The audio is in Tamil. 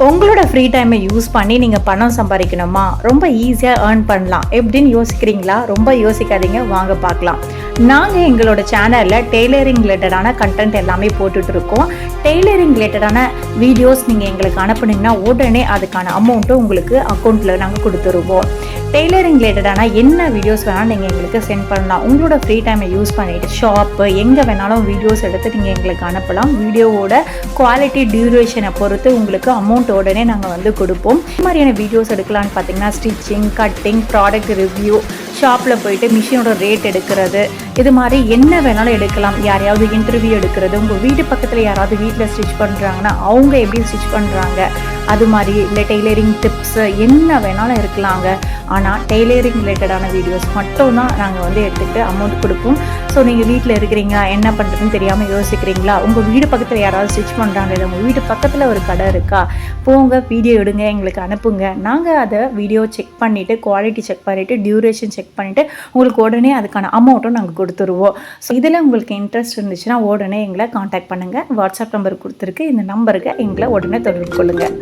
உங்களோட ஃப்ரீ டைமை யூஸ் பண்ணி நீங்கள் பணம் சம்பாதிக்கணுமா? ரொம்ப ஈஸியாக ஏர்ன் பண்ணலாம் எப்படின்னு யோசிக்கிறீங்களா? ரொம்ப யோசிக்காதீங்க, வாங்க பார்க்கலாம். நாங்கள் எங்களோட சேனலில் டெய்லரிங் ரிலேட்டடான கண்டென்ட் எல்லாமே போட்டுட்ருக்கோம். டெய்லரிங் ரிலேட்டடான வீடியோஸ் நீங்கள் எங்களுக்கு அனுப்புனீங்கன்னா உடனே அதுக்கான அமௌண்ட்டும் உங்களுக்கு அக்கௌண்ட்டில் நாங்கள் கொடுத்துருவோம். டெய்லரிங் ரிலேட்டடான என்ன வீடியோஸ் வேணாலும் நீங்கள் எங்களுக்கு சென்ட் பண்ணலாம். உங்களோட ஃப்ரீ டைமை யூஸ் பண்ணிவிட்டு ஷாப்பு எங்கே வேணாலும் வீடியோஸ் எடுத்து நீங்கள் எங்களுக்கு அனுப்பலாம். வீடியோவோட குவாலிட்டி டியூரேஷனை பொறுத்து உங்களுக்கு அமௌண்ட் உடனே நாங்கள் வந்து கொடுப்போம். இந்த மாதிரியான வீடியோஸ் எடுக்கலான்னு பார்த்தீங்கன்னா ஸ்டிச்சிங், கட்டிங், ப்ராடக்ட் ரிவ்யூ, ஷாப்பில் போயிட்டு மிஷினோட ரேட் எடுக்கிறது, இது மாதிரி என்ன வேணாலும் எடுக்கலாம். யாரையாவது இன்டர்வியூ எடுக்கிறது, உங்கள் வீட்டு பக்கத்தில் யாராவது வீட்டில் ஸ்டிச் பண்ணுறாங்கன்னா அவங்க எப்படி ஸ்டிச் பண்ணுறாங்க, அது மாதிரி இல்லை டெய்லரிங் டிப்ஸு என்ன வேணாலும் இருக்கலாங்க. ஆனால் டெய்லரிங் ரிலேட்டடான வீடியோஸ் மட்டும் தான் நாங்கள் வந்து எடுத்துகிட்டு அமௌண்ட் கொடுப்போம். ஸோ நீங்கள் வீட்டில் இருக்கிறீங்க, என்ன பண்ணுறதுன்னு தெரியாமல் யோசிக்கிறீங்களா, உங்கள் வீடு பக்கத்தில் யாராவது ஸ்டிச் பண்ணுறாங்க, இல்லை உங்கள் வீட்டு பக்கத்தில் ஒரு கடை இருக்கா, போங்க வீடியோ எடுங்க, எங்களுக்கு அனுப்புங்க. நாங்கள் அதை வீடியோ செக் பண்ணிவிட்டு குவாலிட்டி செக் பண்ணிவிட்டு டியூரேஷன் செக் பண்ணிவிட்டு உங்களுக்கு உடனே அதுக்கான அமௌண்ட்டும் நாங்கள் கொடுத்துருவோம். ஸோ இதில் உங்களுக்கு இன்ட்ரெஸ்ட் இருந்துச்சுன்னா உடனே எங்களை காண்டாக்ட் பண்ணுங்கள். வாட்ஸ்அப் நம்பர் கொடுத்துருக்கு, இந்த நம்பருக்கு எங்களை உடனே தொடர்பு கொள்ளுங்கள்.